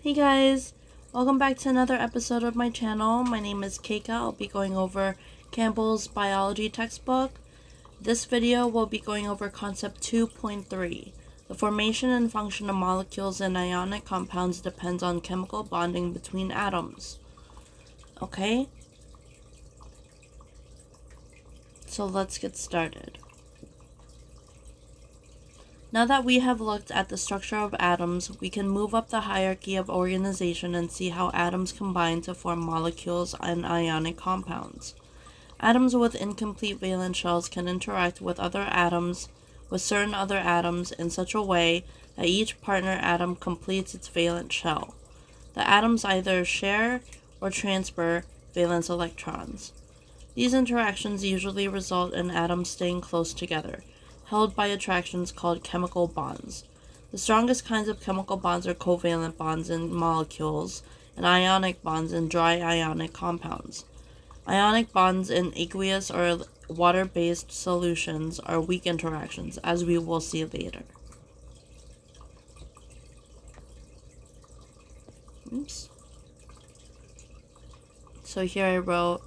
Hey guys, welcome back to another episode of my channel. My name is Keika. I'll be going over Campbell's biology textbook. This video will be going over concept 2.3. The formation and function of molecules and ionic compounds depends on chemical bonding between atoms. Okay? So let's get started. Now that we have looked at the structure of atoms, we can move up the hierarchy of organization and see how atoms combine to form molecules and ionic compounds. Atoms with incomplete valence shells can interact with certain other atoms in such a way that each partner atom completes its valence shell. The atoms either share or transfer valence electrons. These interactions usually result in atoms staying close together, held by attractions called chemical bonds. The strongest kinds of chemical bonds are covalent bonds in molecules and ionic bonds in dry ionic compounds. Ionic bonds in aqueous or water-based solutions are weak interactions, as we will see later. Oops. So here I wrote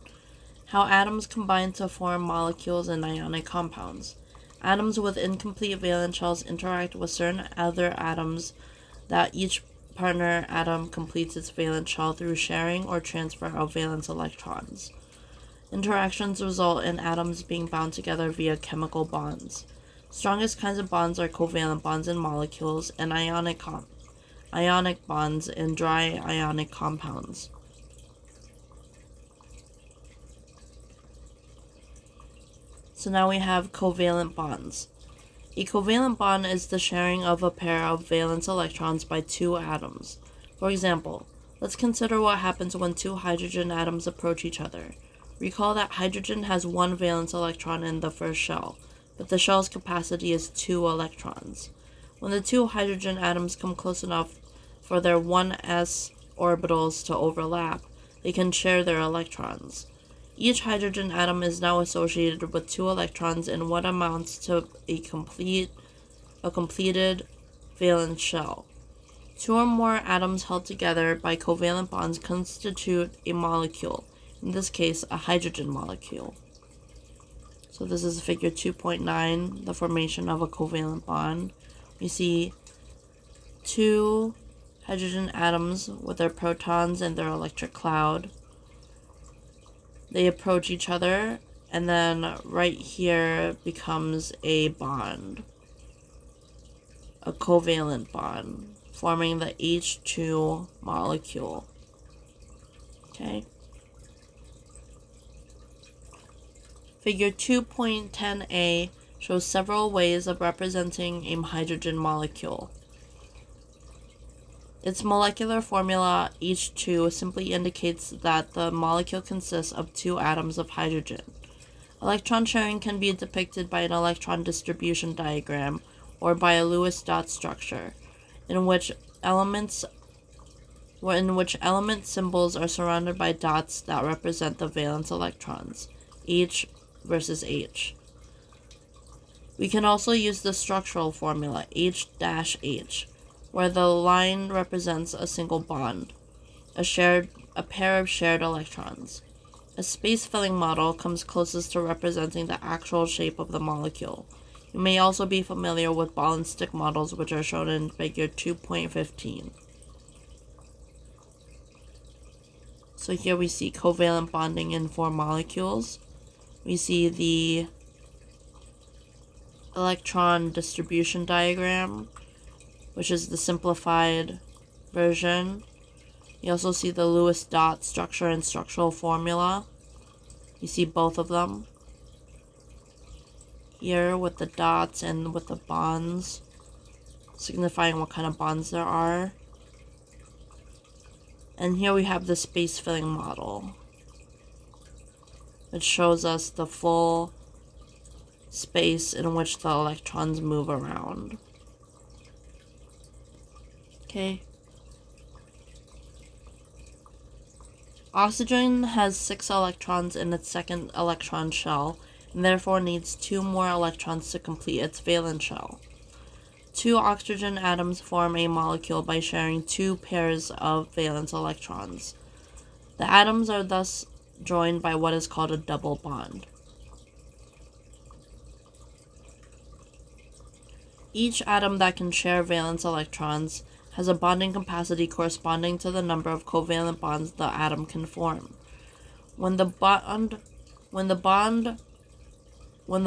how atoms combine to form molecules and ionic compounds. Atoms with incomplete valence shells interact with certain other atoms that each partner atom completes its valence shell through sharing or transfer of valence electrons. Interactions result in atoms being bound together via chemical bonds. Strongest kinds of bonds are covalent bonds in molecules and ionic bonds in dry ionic compounds. So now we have covalent bonds. A covalent bond is the sharing of a pair of valence electrons by two atoms. For example, let's consider what happens when two hydrogen atoms approach each other. Recall that hydrogen has one valence electron in the first shell, but the shell's capacity is 2 electrons. When the two hydrogen atoms come close enough for their 1s orbitals to overlap, they can share their electrons. Each hydrogen atom is now associated with 2 electrons in what amounts to a completed valence shell. 2 or more atoms held together by covalent bonds constitute a molecule, in this case a hydrogen molecule. So this is figure 2.9, the formation of a covalent bond. We see 2 hydrogen atoms with their protons and their electric cloud. They approach each other, and then right here becomes a bond, a covalent bond, forming the H2 molecule. Okay. Figure 2.10a shows several ways of representing a hydrogen molecule. Its molecular formula, H2, simply indicates that the molecule consists of 2 atoms of hydrogen. Electron sharing can be depicted by an electron distribution diagram or by a Lewis dot structure, in which element symbols are surrounded by dots that represent the valence electrons, H versus H. We can also use the structural formula, H-H, where the line represents a single bond, a pair of shared electrons. A space-filling model comes closest to representing the actual shape of the molecule. You may also be familiar with ball and stick models, which are shown in figure 2.15. So here we see covalent bonding in 4 molecules. We see the electron distribution diagram, which is the simplified version. You also see the Lewis dot structure and structural formula. You see both of them here with the dots and with the bonds, signifying what kind of bonds there are. And here we have the space-filling model, which shows us the full space in which the electrons move around. Okay. Oxygen has 6 electrons in its second electron shell, and therefore needs 2 more electrons to complete its valence shell. Two oxygen atoms form a molecule by sharing two pairs of valence electrons. The atoms are thus joined by what is called a double bond. Each atom that can share valence electrons has a bonding capacity corresponding to the number of covalent bonds the atom can form. When the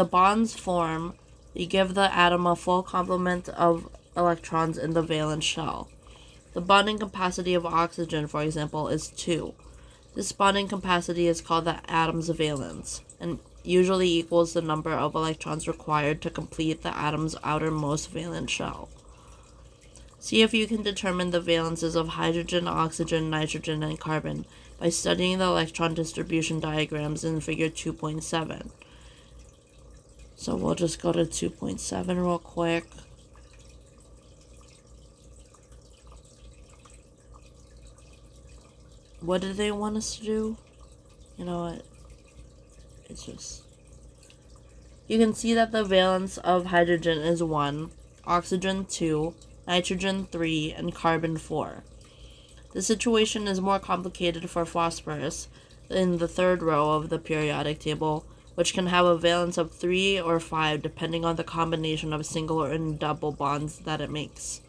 bonds form, they give the atom a full complement of electrons in the valence shell. The bonding capacity of oxygen, for example, is 2. This bonding capacity is called the atom's valence, and usually equals the number of electrons required to complete the atom's outermost valence shell. See if you can determine the valences of hydrogen, oxygen, nitrogen, and carbon by studying the electron distribution diagrams in figure 2.7. So we'll just go to 2.7 real quick. What did they want us to do? You know what? It's just... You can see that the valence of hydrogen is 1, oxygen 2, nitrogen 3, and carbon 4. The situation is more complicated for phosphorus in the third row of the periodic table, which can have a valence of 3 or 5 depending on the combination of single and double bonds that it makes.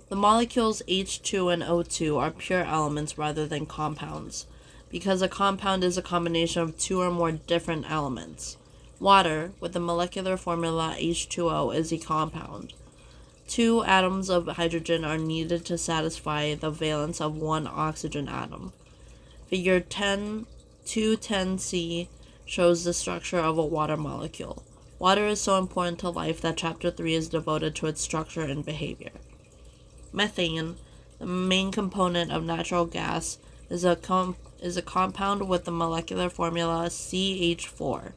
The molecules H2 and O2 are pure elements rather than compounds, because a compound is a combination of two or more different elements. Water, with the molecular formula H2O, is a compound. 2 atoms of hydrogen are needed to satisfy the valence of 1 oxygen atom. Figure 210C shows the structure of a water molecule. Water is so important to life that Chapter 3 is devoted to its structure and behavior. Methane, the main component of natural gas, is a compound with the molecular formula CH4.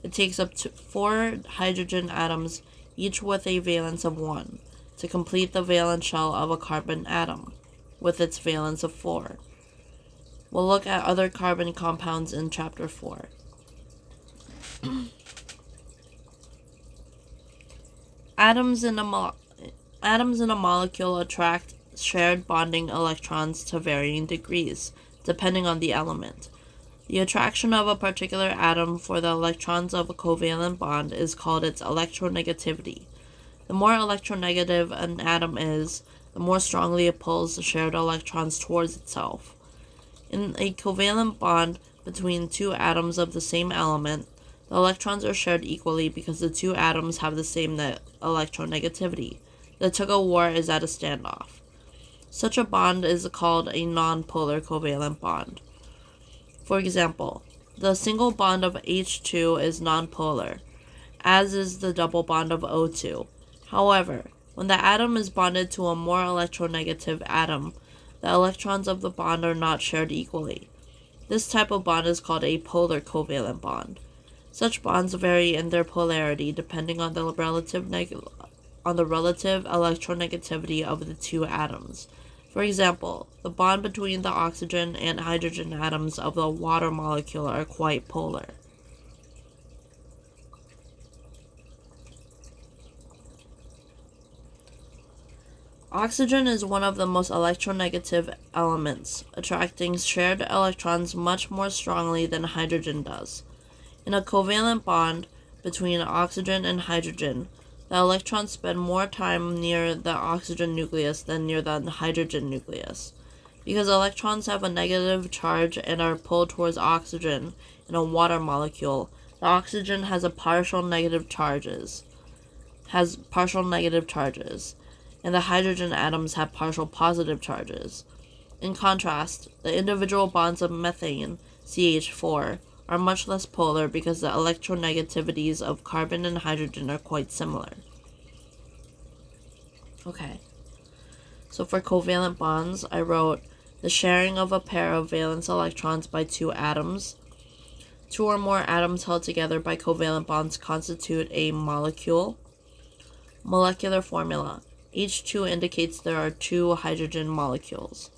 It takes up to 4 hydrogen atoms, each with a valence of 1, to complete the valence shell of a carbon atom, with its valence of 4. We'll look at other carbon compounds in Chapter 4. Atoms in a molecule attract shared bonding electrons to varying degrees, depending on the element. The attraction of a particular atom for the electrons of a covalent bond is called its electronegativity. The more electronegative an atom is, the more strongly it pulls the shared electrons towards itself. In a covalent bond between 2 atoms of the same element, the electrons are shared equally because the 2 atoms have the same electronegativity. The tug-of-war is at a standoff. Such a bond is called a nonpolar covalent bond. For example, the single bond of H2 is nonpolar, as is the double bond of O2. However, when the atom is bonded to a more electronegative atom, the electrons of the bond are not shared equally. This type of bond is called a polar covalent bond. Such bonds vary in their polarity depending on the relative electronegativity of the 2 atoms. For example, the bond between the oxygen and hydrogen atoms of the water molecule are quite polar. Oxygen is one of the most electronegative elements, attracting shared electrons much more strongly than hydrogen does. In a covalent bond between oxygen and hydrogen, the electrons spend more time near the oxygen nucleus than near the hydrogen nucleus. Because electrons have a negative charge and are pulled towards oxygen in a water molecule, the oxygen has partial negative charges, and the hydrogen atoms have partial positive charges. In contrast, the individual bonds of methane, CH4, are much less polar because the electronegativities of carbon and hydrogen are quite similar. Okay, so for covalent bonds, I wrote the sharing of a pair of valence electrons by 2 atoms. 2 or more atoms held together by covalent bonds constitute a molecule. Molecular formula. H2 indicates there are 2 hydrogen molecules.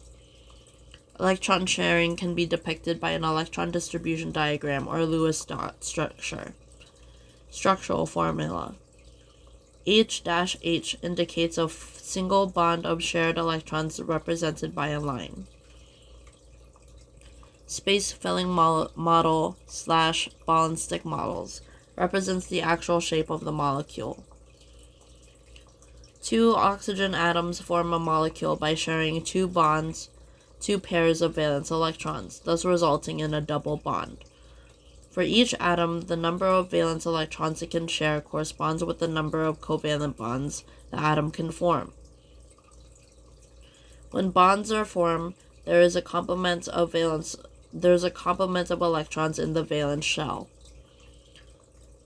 Electron sharing can be depicted by an electron distribution diagram or Lewis dot structure. Structural formula. H-H indicates a single bond of shared electrons represented by a line. Space-filling model / ball and stick models represents the actual shape of the molecule. Two oxygen atoms form a molecule by sharing two pairs of valence electrons, thus resulting in a double bond. For each atom, the number of valence electrons it can share corresponds with the number of covalent bonds the atom can form. When bonds are formed, there is a complement of electrons in the valence shell.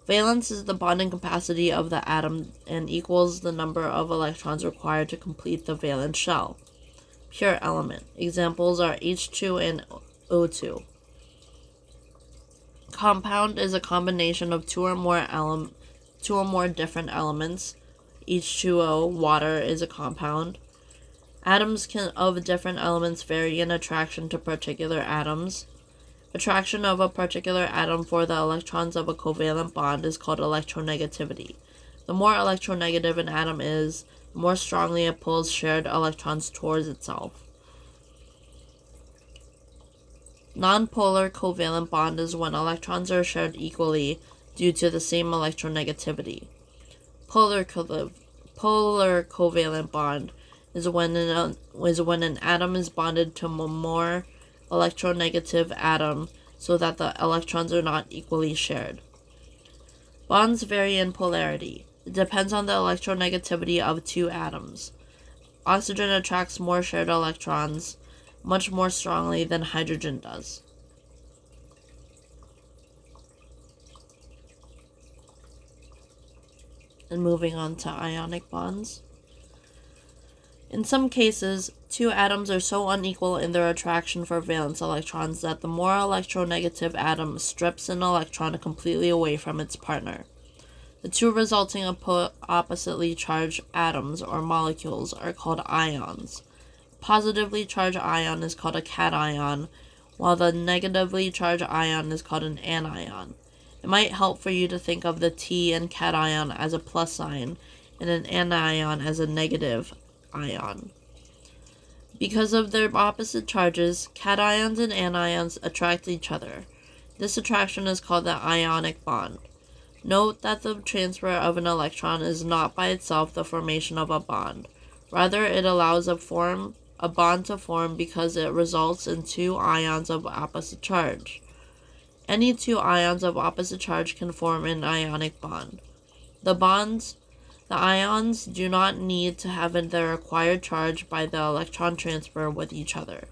Valence is the bonding capacity of the atom and equals the number of electrons required to complete the valence shell. Pure element. Examples are H2 and O2. Compound is a combination of two or more different elements. H2O, water, is a compound. Atoms of different elements vary in attraction to particular atoms. Attraction of a particular atom for the electrons of a covalent bond is called electronegativity. The more electronegative an atom is, the more strongly it pulls shared electrons towards itself. Nonpolar covalent bond is when electrons are shared equally due to the same electronegativity. Polar covalent bond is when an atom is bonded to a more electronegative atom so that the electrons are not equally shared. Bonds vary in polarity. It depends on the electronegativity of two atoms. Oxygen attracts more shared electrons much more strongly than hydrogen does. And moving on to ionic bonds. In some cases, two atoms are so unequal in their attraction for valence electrons that the more electronegative atom strips an electron completely away from its partner. The two resulting oppositely charged atoms or molecules are called ions. Positively charged ion is called a cation, while the negatively charged ion is called an anion. It might help for you to think of the T in cation as a plus sign and an anion as a negative ion. Because of their opposite charges, cations and anions attract each other. This attraction is called the ionic bond. Note that the transfer of an electron is not by itself the formation of a bond. Rather, it allows a bond to form because it results in two ions of opposite charge. Any two ions of opposite charge can form an ionic bond. The ions do not need to have their acquired charge by the electron transfer with each other.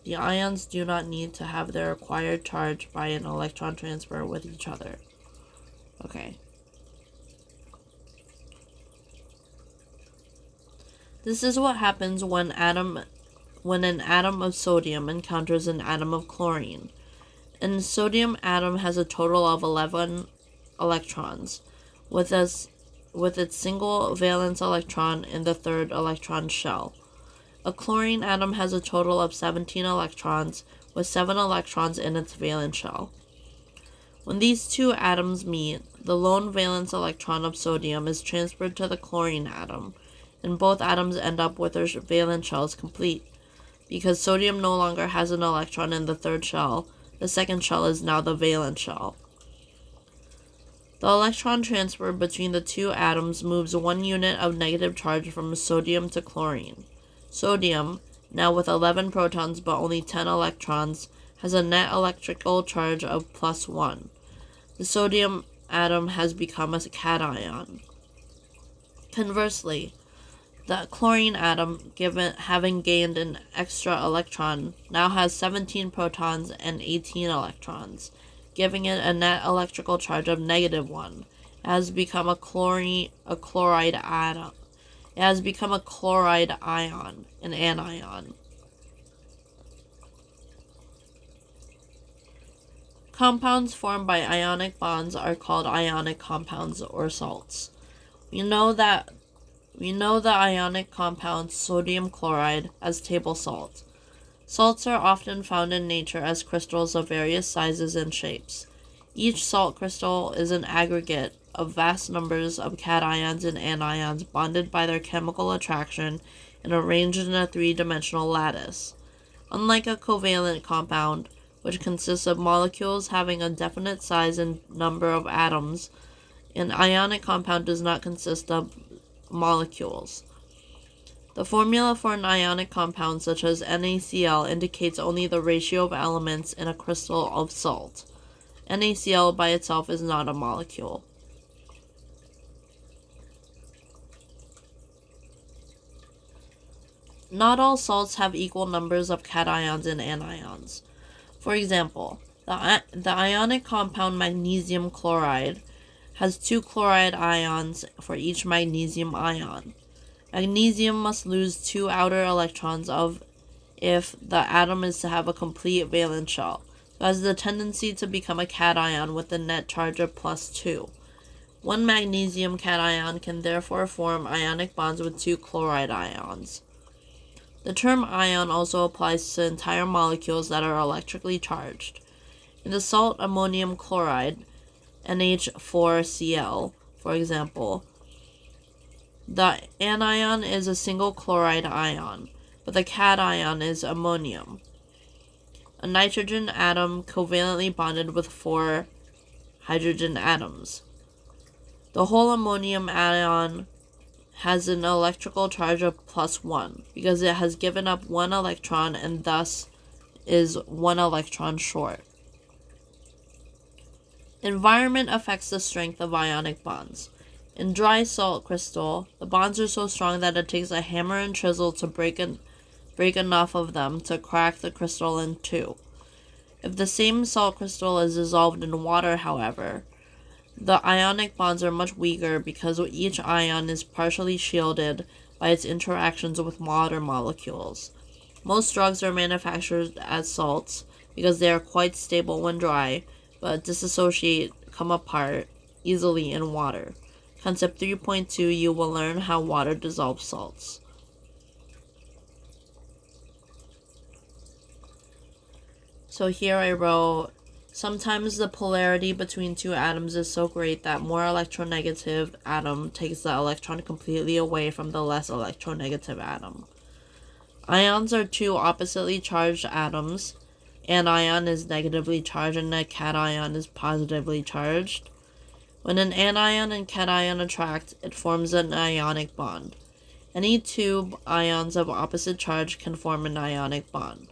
The ions do not need to have their acquired charge by an electron transfer with each other. Okay. This is what happens when an atom of sodium encounters an atom of chlorine. A sodium atom has a total of 11 electrons, with its single valence electron in the third electron shell. A chlorine atom has a total of 17 electrons, with 7 electrons in its valence shell. When these two atoms meet, the lone valence electron of sodium is transferred to the chlorine atom, and both atoms end up with their valence shells complete. Because sodium no longer has an electron in the third shell, the second shell is now the valence shell. The electron transfer between the two atoms moves 1 unit of negative charge from sodium to chlorine. Sodium, now with 11 protons but only 10 electrons, has a net electrical charge of +1. The sodium atom has become a cation. Conversely, the chlorine atom, having gained an extra electron, now has 17 protons and 18 electrons, giving it a net electrical charge of -1. It has become a chloride atom. It has become a chloride ion, an anion. Compounds formed by ionic bonds are called ionic compounds or salts. We know the ionic compound sodium chloride as table salt. Salts are often found in nature as crystals of various sizes and shapes. Each salt crystal is an aggregate of vast numbers of cations and anions bonded by their chemical attraction and arranged in a three-dimensional lattice. Unlike a covalent compound, which consists of molecules having a definite size and number of atoms, an ionic compound does not consist of molecules. The formula for an ionic compound such as NaCl indicates only the ratio of elements in a crystal of salt. NaCl by itself is not a molecule. Not all salts have equal numbers of cations and anions. For example, the ionic compound magnesium chloride has 2 chloride ions for each magnesium ion. Magnesium must lose 2 outer electrons if the atom is to have a complete valence shell. It has the tendency to become a cation with a net charge of +2. One magnesium cation can therefore form ionic bonds with 2 chloride ions. The term ion also applies to entire molecules that are electrically charged. In the salt ammonium chloride, NH4Cl, for example, the anion is a single chloride ion, but the cation is ammonium, a nitrogen atom covalently bonded with 4 hydrogen atoms. The whole ammonium ion has an electrical charge of +1 because it has given up 1 electron and thus is 1 electron short. Environment affects the strength of ionic bonds. In dry salt crystal, the bonds are so strong that it takes a hammer and chisel to break enough of them to crack the crystal in two. If the same salt crystal is dissolved in water, however, the ionic bonds are much weaker because each ion is partially shielded by its interactions with water molecules. Most drugs are manufactured as salts because they are quite stable when dry, but come apart easily in water. Concept 3.2, you will learn how water dissolves salts. So here I wrote, sometimes the polarity between two atoms is so great that more electronegative atom takes the electron completely away from the less electronegative atom. Ions are two oppositely charged atoms. An ion is negatively charged and a cation is positively charged. When an anion and cation attract, it forms an ionic bond. Any two ions of opposite charge can form an ionic bond.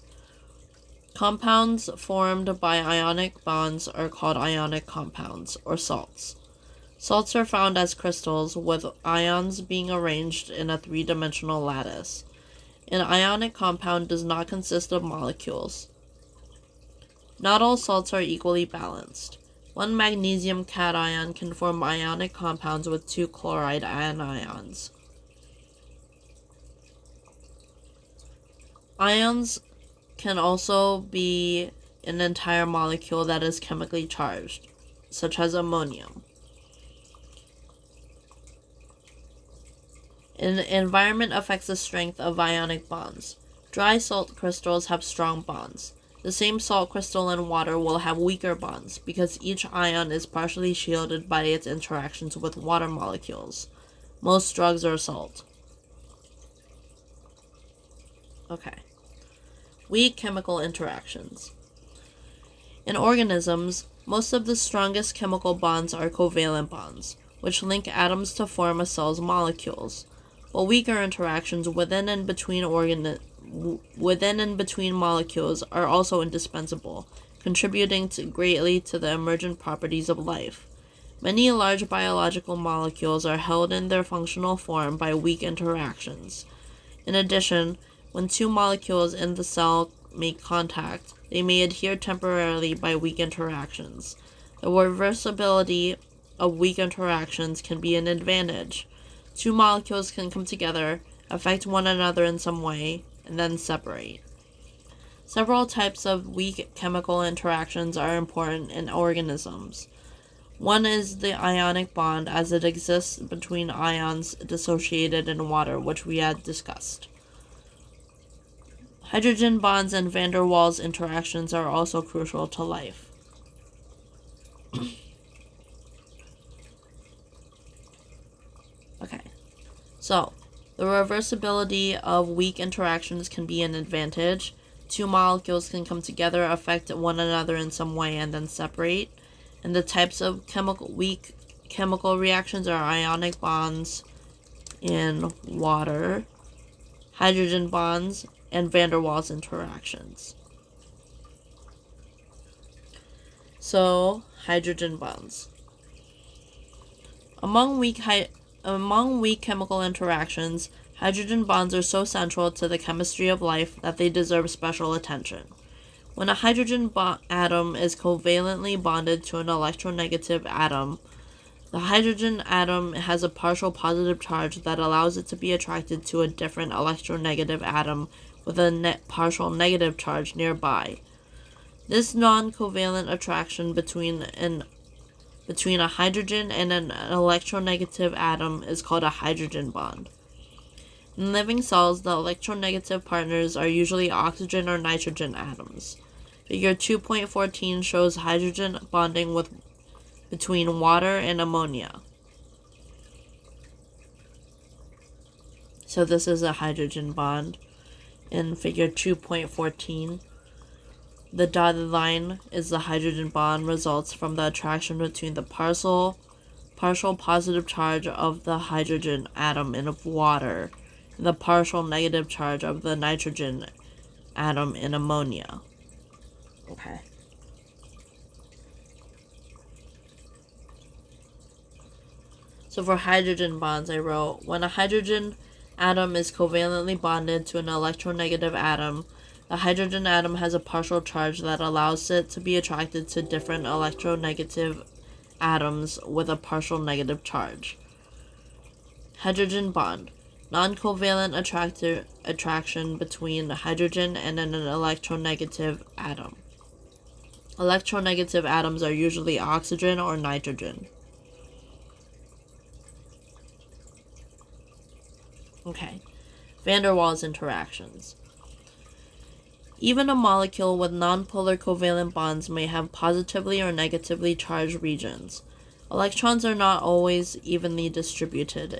Compounds formed by ionic bonds are called ionic compounds, or salts. Salts are found as crystals, with ions being arranged in a three-dimensional lattice. An ionic compound does not consist of molecules. Not all salts are equally balanced. One magnesium cation can form ionic compounds with 2 chloride anions. Ions can also be an entire molecule that is chemically charged, such as ammonium. An environment affects the strength of ionic bonds. Dry salt crystals have strong bonds. The same salt crystal in water will have weaker bonds because each ion is partially shielded by its interactions with water molecules. Most drugs are salt. Okay. Weak chemical interactions. In organisms, most of the strongest chemical bonds are covalent bonds, which link atoms to form a cell's molecules, while weaker interactions within and between molecules are also indispensable, contributing greatly to the emergent properties of life. Many large biological molecules are held in their functional form by weak interactions. In addition, when two molecules in the cell make contact, they may adhere temporarily by weak interactions. The reversibility of weak interactions can be an advantage. Two molecules can come together, affect one another in some way, and then separate. Several types of weak chemical interactions are important in organisms. One is the ionic bond, as it exists between ions dissociated in water, which we had discussed. Hydrogen bonds and van der Waals interactions are also crucial to life. Okay, so the reversibility of weak interactions can be an advantage. Two molecules can come together, affect one another in some way, and then separate. And the types of weak chemical reactions are ionic bonds in water, hydrogen bonds, and van der Waals interactions. So, hydrogen bonds. Among weak chemical interactions, hydrogen bonds are so central to the chemistry of life that they deserve special attention. When a hydrogen atom is covalently bonded to an electronegative atom, the hydrogen atom has a partial positive charge that allows it to be attracted to a different electronegative atom with a partial negative charge nearby. This non-covalent attraction between a hydrogen and an electronegative atom is called a hydrogen bond. In living cells, the electronegative partners are usually oxygen or nitrogen atoms. Figure 2.14 shows hydrogen bonding between water and ammonia. So this is a hydrogen bond in figure 2.14. The dotted line is the hydrogen bond results from the attraction between the partial positive charge of the hydrogen atom in water and the partial negative charge of the nitrogen atom in ammonia. Okay. So for hydrogen bonds, I wrote, when a hydrogen atom is covalently bonded to an electronegative atom, the hydrogen atom has a partial charge that allows it to be attracted to different electronegative atoms with a partial negative charge. Hydrogen bond. Non-covalent attraction between hydrogen and an electronegative atom. Electronegative atoms are usually oxygen or nitrogen. Okay. Van der Waals interactions. Even a molecule with nonpolar covalent bonds may have positively or negatively charged regions. Electrons are not always evenly distributed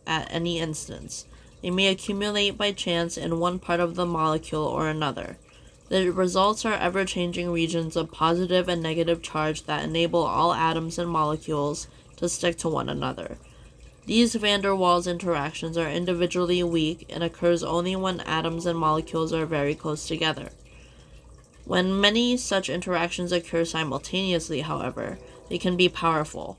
at any instance. They may accumulate by chance in one part of the molecule or another. The results are ever-changing regions of positive and negative charge that enable all atoms and molecules to stick to one another. These van der Waals interactions are individually weak and occurs only when atoms and molecules are very close together. When many such interactions occur simultaneously, however, they can be powerful.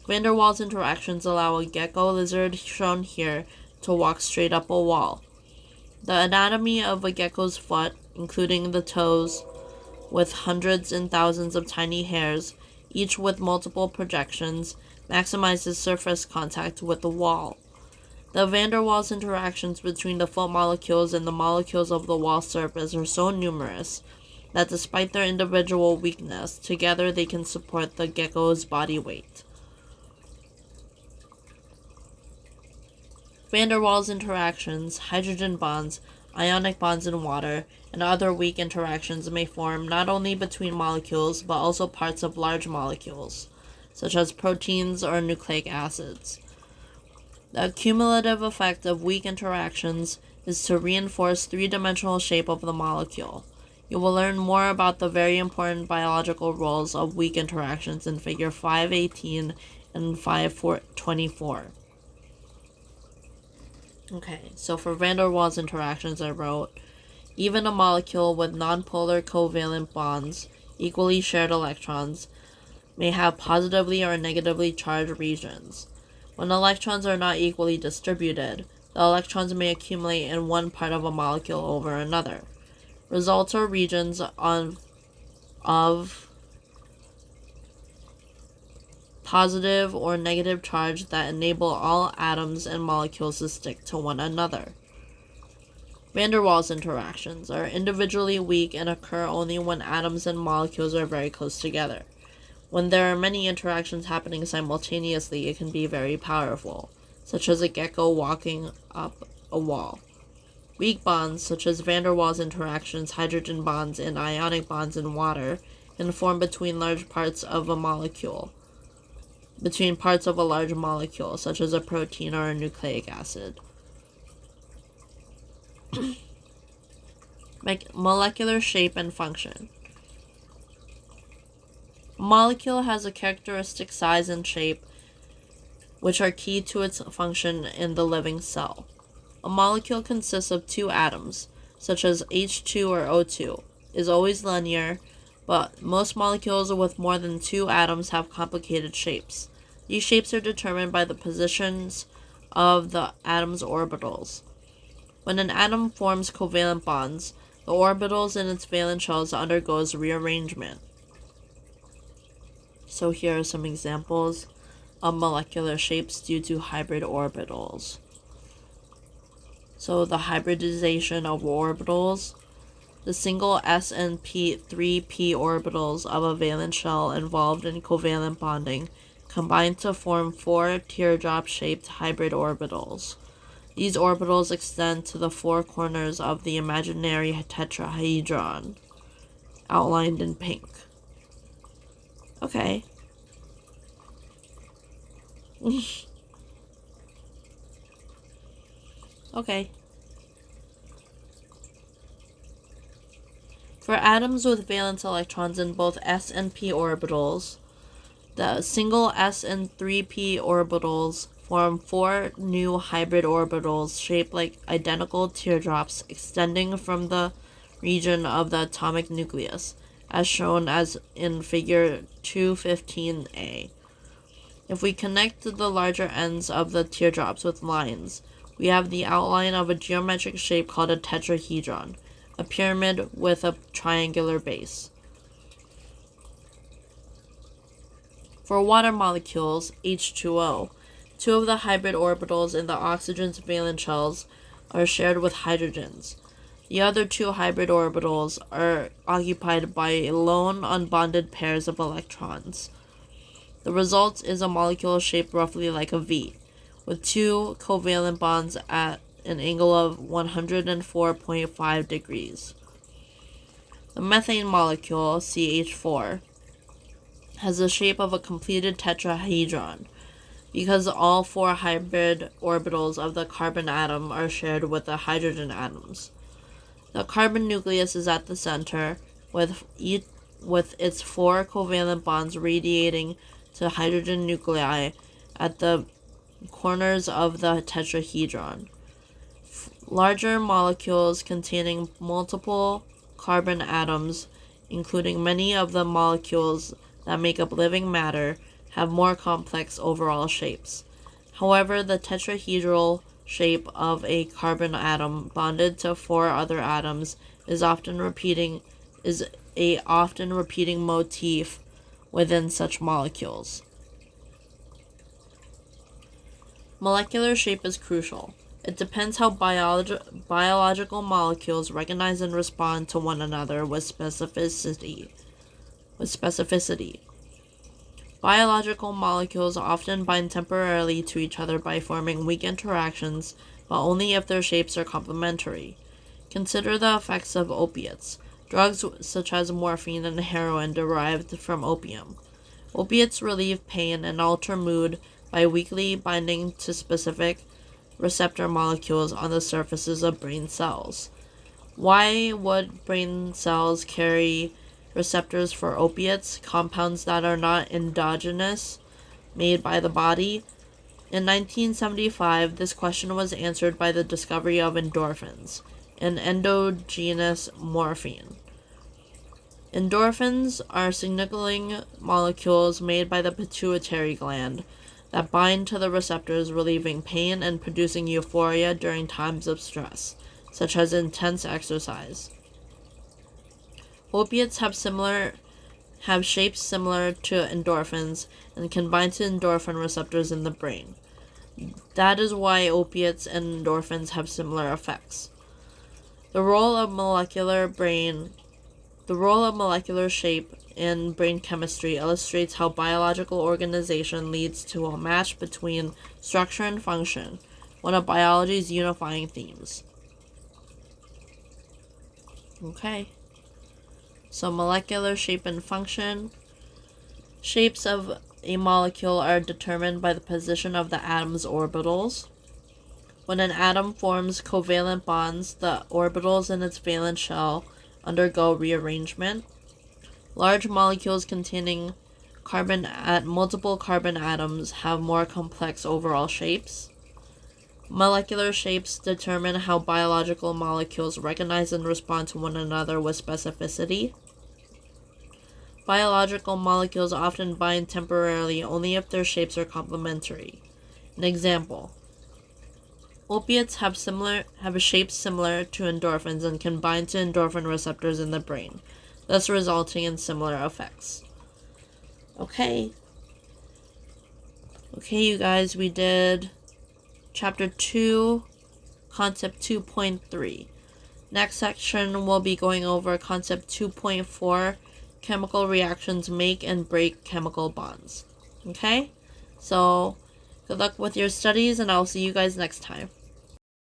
Van der Waals interactions allow a gecko lizard, shown here, to walk straight up a wall. The anatomy of a gecko's foot, including the toes, with hundreds and thousands of tiny hairs, each with multiple projections, maximizes surface contact with the wall. The van der Waals interactions between the foot molecules and the molecules of the wall surface are so numerous that despite their individual weakness, together they can support the gecko's body weight. Van der Waals interactions, hydrogen bonds, ionic bonds in water, and other weak interactions may form not only between molecules but also parts of large molecules, such as proteins or nucleic acids. The cumulative effect of weak interactions is to reinforce three-dimensional shape of the molecule. You will learn more about the very important biological roles of weak interactions in Figure 518 and 524. Okay, so for van der Waals interactions, I wrote, even a molecule with nonpolar covalent bonds, equally shared electrons, may have positively or negatively charged regions. When electrons are not equally distributed, the electrons may accumulate in one part of a molecule over another. Results are regions of positive or negative charge that enable all atoms and molecules to stick to one another. Van der Waals interactions are individually weak and occur only when atoms and molecules are very close together. When there are many interactions happening simultaneously, it can be very powerful, such as a gecko walking up a wall. Weak bonds, such as van der Waals interactions, hydrogen bonds, and ionic bonds in water, can form between parts of a large molecule, such as a protein or a nucleic acid. Molecular shape and function. A molecule has a characteristic size and shape which are key to its function in the living cell. A molecule consists of two atoms, such as H2 or O2, is always linear, but most molecules with more than two atoms have complicated shapes. These shapes are determined by the positions of the atom's orbitals. When an atom forms covalent bonds, the orbitals in its valence shells undergoes rearrangement. So here are some examples of molecular shapes due to hybrid orbitals. So the hybridization of orbitals. The single s and 3p orbitals of a valence shell involved in covalent bonding combine to form four teardrop-shaped hybrid orbitals. These orbitals extend to the four corners of the imaginary tetrahedron, outlined in pink. Okay. Okay. For atoms with valence electrons in both s and p orbitals, the single s and 3p orbitals form four new hybrid orbitals shaped like identical teardrops extending from the region of the atomic nucleus, as shown as in figure 215a. If we connect the larger ends of the teardrops with lines, we have the outline of a geometric shape called a tetrahedron, a pyramid with a triangular base. For water molecules, H2O, two of the hybrid orbitals in the oxygen's valence shells are shared with hydrogens. The other two hybrid orbitals are occupied by lone unbonded pairs of electrons. The result is a molecule shaped roughly like a V, with two covalent bonds at an angle of 104.5 degrees. The methane molecule, CH4, has the shape of a completed tetrahedron, because all four hybrid orbitals of the carbon atom are shared with the hydrogen atoms. The carbon nucleus is at the center, with its four covalent bonds radiating to hydrogen nuclei at the corners of the tetrahedron. Larger molecules containing multiple carbon atoms, including many of the molecules that make up living matter, have more complex overall shapes. However, the tetrahedral shape of a carbon atom bonded to four other atoms is often repeating motif within such molecules. Molecular shape is crucial. It depends how biological molecules recognize and respond to one another with specificity. Biological molecules often bind temporarily to each other by forming weak interactions, but only if their shapes are complementary. Consider the effects of opiates. Drugs such as morphine and heroin derived from opium. Opiates relieve pain and alter mood by weakly binding to specific receptor molecules on the surfaces of brain cells. Why would brain cells carry receptors for opiates, compounds that are not endogenous, made by the body? In 1975, this question was answered by the discovery of endorphins, an endogenous morphine. Endorphins are signaling molecules made by the pituitary gland that bind to the receptors, relieving pain and producing euphoria during times of stress, such as intense exercise. Opiates have shapes similar to endorphins and can bind to endorphin receptors in the brain. That is why opiates and endorphins have similar effects. The role of molecular shape in brain chemistry illustrates how biological organization leads to a match between structure and function, one of biology's unifying themes. Okay. So molecular shape and function. Shapes of a molecule are determined by the position of the atom's orbitals. When an atom forms covalent bonds, the orbitals in its valence shell undergo rearrangement. Large molecules containing multiple carbon atoms have more complex overall shapes. Molecular shapes determine how biological molecules recognize and respond to one another with specificity. Biological molecules often bind temporarily only if their shapes are complementary. An example: opiates have a shape similar to endorphins and can bind to endorphin receptors in the brain, thus resulting in similar effects. Okay, you guys, we did Chapter 2, Concept 2.3. Next section, we'll be going over Concept 2.4, Chemical reactions make and break chemical bonds. Okay? So, good luck with your studies, and I'll see you guys next time.